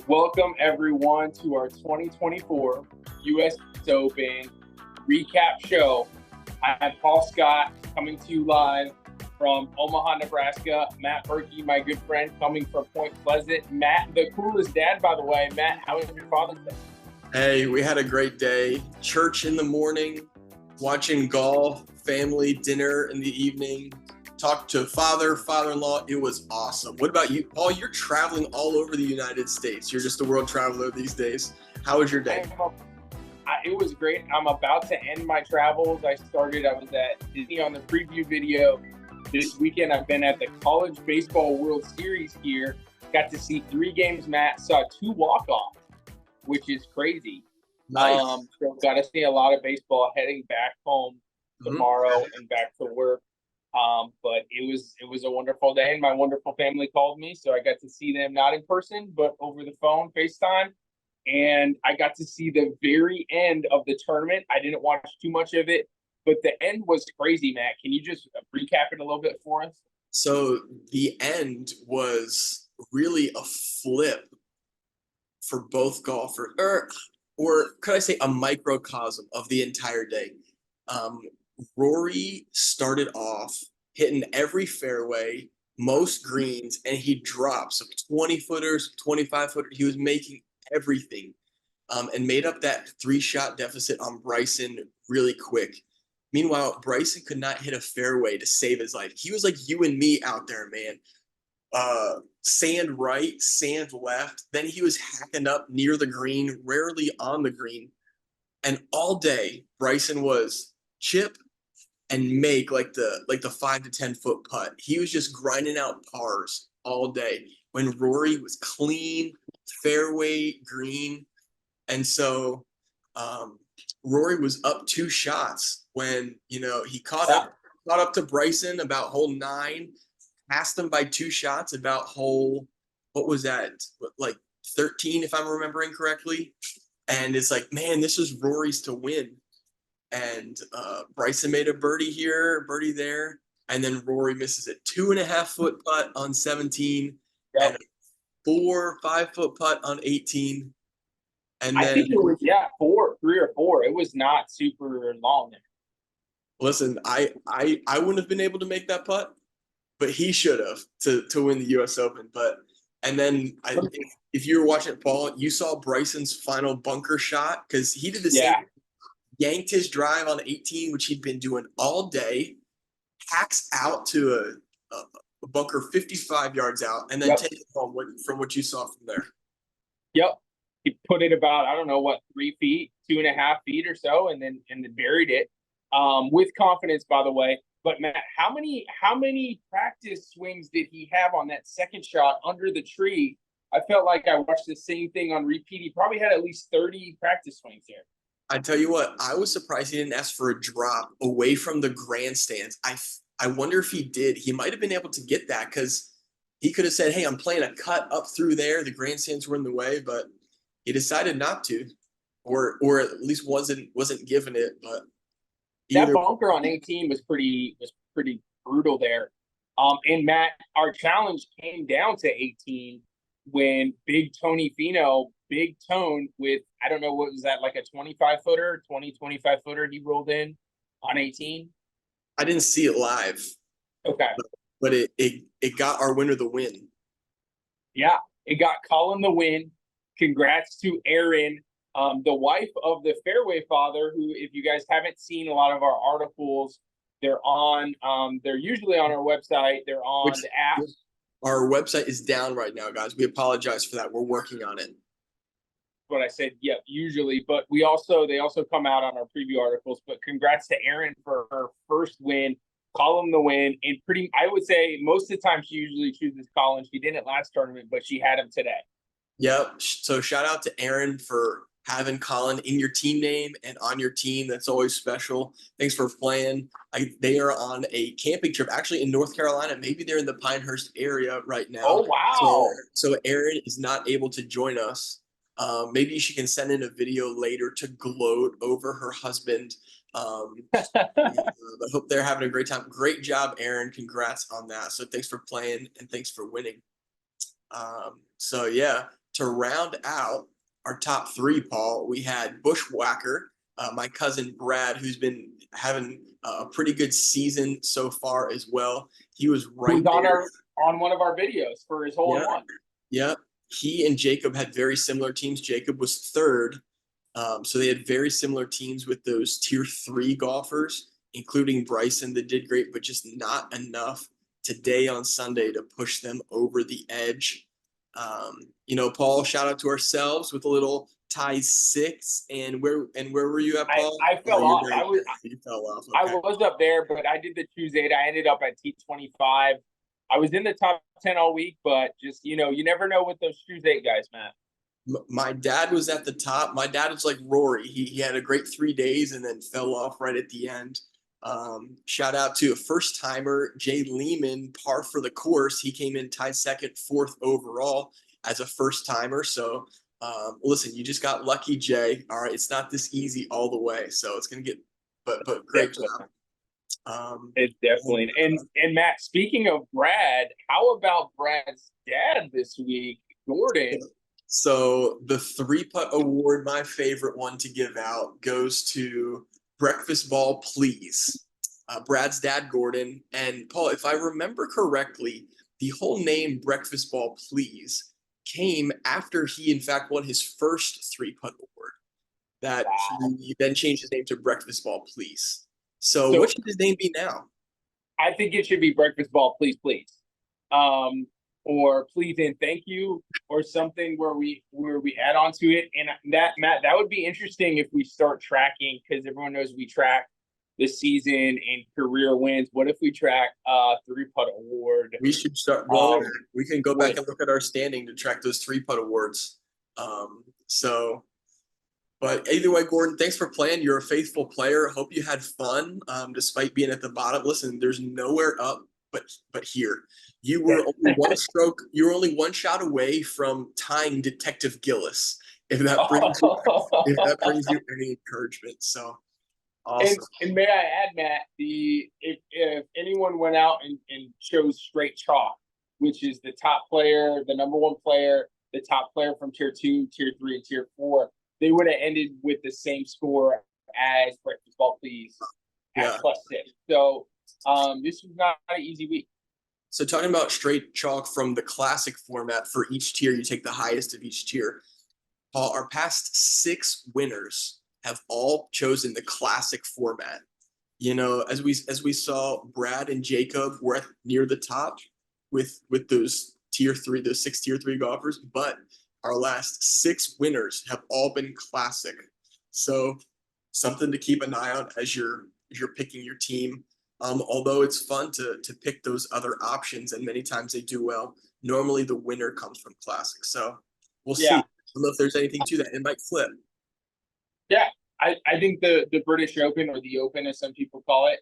Welcome everyone to our 2024 U.S. Open recap show. I have Paul Scott coming to you live from Omaha, Nebraska. Matt Berkey, my good friend, coming from Point Pleasant. Matt, the coolest dad, by the way. Matt, how was your Father's Day? Hey, we had a great day. Church in the morning, watching golf, family dinner in the evening, talked to father-in-law. It was awesome. What about you, Paul? You're traveling all over the United States. You're just a world traveler these days. How was your day? It was great. I'm about to end my travels. I was at Disney on the preview video. This weekend, I've been at the College Baseball World Series here. Got to see 3 games, Matt. Saw 2 walk-offs, which is crazy. Nice. So got to see a lot of baseball heading back home tomorrow and back to work. But it was a wonderful day, and my wonderful family called me, so I got to see them not in person, but over the phone, FaceTime. And I got to see the very end of the tournament. I didn't watch too much of it, but the end was crazy, Matt. Can you just recap it a little bit for us? So the end was really a flip for both golfers, or could I say a microcosm of the entire day. Rory started off hitting every fairway, most greens, and he dropped some 20-footers, 25-footers. He was making everything, and made up that 3-shot deficit on Bryson really quick. Meanwhile, Bryson could not hit a fairway to save his life. He was like you and me out there, man. Sand right, sand left. Then he was hacking up near the green, rarely on the green. And all day, Bryson was chip and make like the 5 to 10 foot putt. He was just grinding out pars all day when Rory was clean, fairway, green. And so Rory was up 2 shots when, he caught up to Bryson about hole 9, passed him by 2 shots about hole, what was that? Like 13, if I'm remembering correctly. And it's like, man, this is Rory's to win. And Bryson made a birdie here, birdie there, and then Rory misses a 2.5-foot putt on 17, and a 4 or 5-foot putt on 18. And then, I think it was 3 or 4. It was not super long there. Listen, I wouldn't have been able to make that putt, but he should have to win the U.S. Open. And then if you were watching Paul, you saw Bryson's final bunker shot because he did the same. Yanked his drive on 18, which he'd been doing all day, hacks out to a bunker 55 yards out, and then takes it home from what you saw from there. Yep. He put it about, 3 feet, 2.5 feet or so, and then buried it with confidence, by the way. But Matt, how many practice swings did he have on that second shot under the tree? I felt like I watched the same thing on repeat. He probably had at least 30 practice swings here. I tell you what, I was surprised he didn't ask for a drop away from the grandstands. I wonder if he did. He might have been able to get that because he could have said, hey, I'm playing a cut up through there. The grandstands were in the way, but he decided not to, or at least wasn't given it. But that bunker on 18 was pretty brutal there. And Matt, our challenge came down to 18 when Big Tony Fino, Big Tone with, I don't know, what was that, like a 25-footer, 25-footer he rolled in on 18? I didn't see it live. Okay. But it got our winner the win. Yeah, it got Colin the win. Congrats to Erin, the wife of the Fairway Father, who, if you guys haven't seen a lot of our articles, they're usually on our website. They're on the app. Our website is down right now, guys. We apologize for that. We're working on it. What I said, usually, but they also come out on our preview articles. But congrats to Erin for her first win, Colin the win, and I would say most of the time she usually chooses Colin. She didn't last tournament, but she had him today. Yep. So shout out to Erin for having Colin in your team name and on your team. That's always special. Thanks for playing. They are on a camping trip, actually in North Carolina. Maybe they're in the Pinehurst area right now. Oh, wow. So Erin is not able to join us. Maybe she can send in a video later to gloat over her husband. I hope they're having a great time. Great job, Erin. Congrats on that. So thanks for playing and thanks for winning. So yeah, to round out our top three, Paul, we had Bushwhacker, my cousin Brad, who's been having a pretty good season so far as well. He was right Who's on there. on one of our videos for his hole in one. Yeah. He and Jacob had very similar teams. Jacob was third. So they had very similar teams with those tier 3 golfers, including Bryson that did great, but just not enough today on Sunday to push them over the edge. Paul, shout out to ourselves with a little tie 6. And where were you at, Paul? I fell off. You fell off. Okay. I was up there, but I did the choose 8. I ended up at T25. I was in the top 10 all week, but just, you never know with those choose 8 guys, Matt. My dad was at the top. My dad was like Rory. He had a great 3 days and then fell off right at the end. Shout out to a first timer, Jay Lehman, par for the course. He came in tied second, 4th overall as a first timer. So listen, you just got lucky, Jay. All right, it's not this easy all the way. So it's gonna get, but great job. It's definitely and Matt. Speaking of Brad, how about Brad's dad this week, Gordon? So the Three-Putt Award, my favorite one to give out, goes to Breakfast Ball Please. Brad's dad, Gordon. And Paul, if I remember correctly, the whole name Breakfast Ball Please came after he, in fact, won his first Three-Putt Award. That he then changed his name to Breakfast Ball Please. So what should his name be now? I think it should be Breakfast Ball Please, Please. Or please and thank you, or something where we add on to it. And that, Matt, that would be interesting if we start tracking, because everyone knows we track the season and career wins. What if we track Three-Putt Award? We should start. We can go back and look at our standing to track those Three-Putt Awards. But either way, Gordon, thanks for playing. You're a faithful player. Hope you had fun despite being at the bottom. Listen, there's nowhere up but here. You were only one stroke. You were only one shot away from tying Detective Gillis. If that brings you any encouragement, so awesome. And may I add, Matt, if anyone went out and chose straight chalk, which is the top player, the number 1 player, the top player from tier 2, tier 3, and tier 4, they would have ended with the same score as Breakfast Ball Please at +6. So this was not an easy week. So talking about straight chalk from the classic format, for each tier, you take the highest of each tier. Paul, our past 6 winners have all chosen the classic format. As we saw, Brad and Jacob were near the top with those tier 3, those 6 tier 3 golfers, but our last 6 winners have all been classic. So something to keep an eye on as you're picking your team. Although it's fun to pick those other options, and many times they do well, normally the winner comes from classic. So we'll see. I don't know if there's anything to that. It might flip. Yeah, I think the British Open, or the Open as some people call it,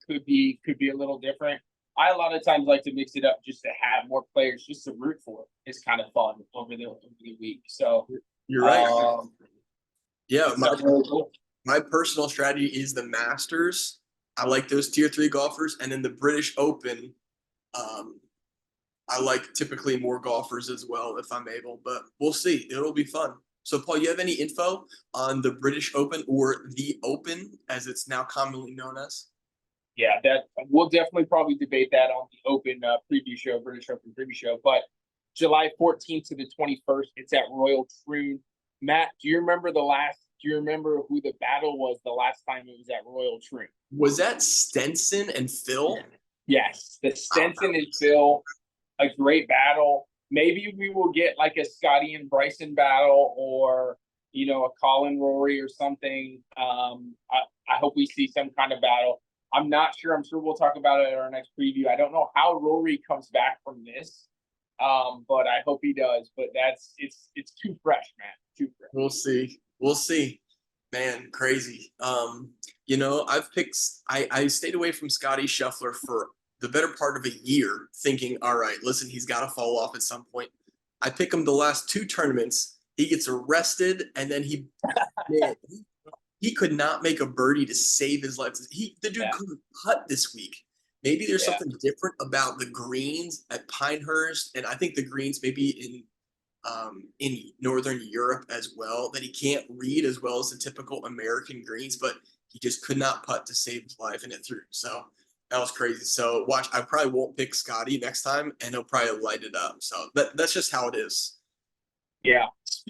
could be a little different. I a lot of times like to mix it up just to have more players just to root for. It's kind of fun over the week. So you're right. My personal strategy is the Masters. I like those tier 3 golfers, and then the British Open. I like typically more golfers as well if I'm able, but we'll see. It'll be fun. So, Paul, you have any info on the British Open, or the Open as it's now commonly known as? Yeah, that we'll definitely probably debate that on the Open preview show, British Open preview show. But July 14th to the 21st, it's at Royal Troon. Matt, do you remember who the battle was the last time it was at Royal Troon? Was that Stenson and Phil? Yes, the Stenson and Phil, a great battle. Maybe we will get like a Scotty and Bryson battle, or a Colin Rory or something. I hope we see some kind of battle. I'm not sure. I'm sure we'll talk about it in our next preview. I don't know how Rory comes back from this, but I hope he does. But it's too fresh, man. Too fresh. We'll see. Man, crazy. I stayed away from Scotty Scheffler for the better part of a year, thinking, all right, listen, he's got to fall off at some point. I pick him the last 2 tournaments. He gets arrested, and then he could not make a birdie to save his life. The dude couldn't putt this week. Maybe there's something different about the greens at Pinehurst, and I think the greens maybe in in Northern Europe as well, that he can't read as well as the typical American greens, but he just could not putt to save his life and it threw. So that was crazy. So watch, I probably won't pick Scotty next time and he'll probably light it up. So that's just how it is. Yeah.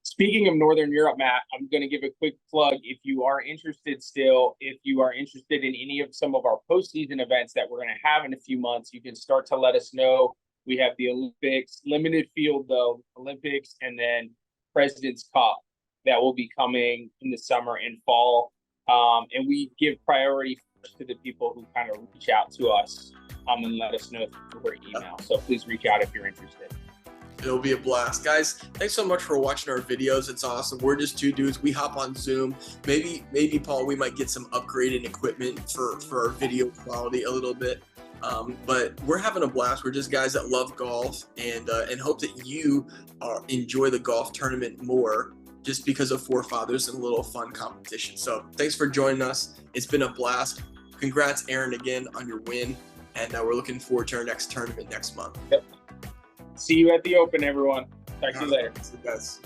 Speaking of Northern Europe, Matt, I'm going to give a quick plug. If you are interested still, if you are interested in any of some of our postseason events that we're going to have in a few months, you can start to let us know. We have the Olympics, limited field though, Olympics, and then President's Cup that will be coming in the summer and fall. And we give priority first to the people who kind of reach out to us and let us know through our email. So please reach out if you're interested. It'll be a blast. Guys, thanks so much for watching our videos. It's awesome. We're just two dudes. We hop on Zoom. Maybe Paul, we might get some upgraded equipment for our video quality a little bit. But we're having a blast. We're just guys that love golf and hope that you enjoy the golf tournament more just because of Fore Fathers and a little fun competition. So thanks for joining us. It's been a blast. Congrats, Aaron, again on your win. And we're looking forward to our next tournament next month. Yep. See you at the Open, everyone. Talk to you later. See you guys.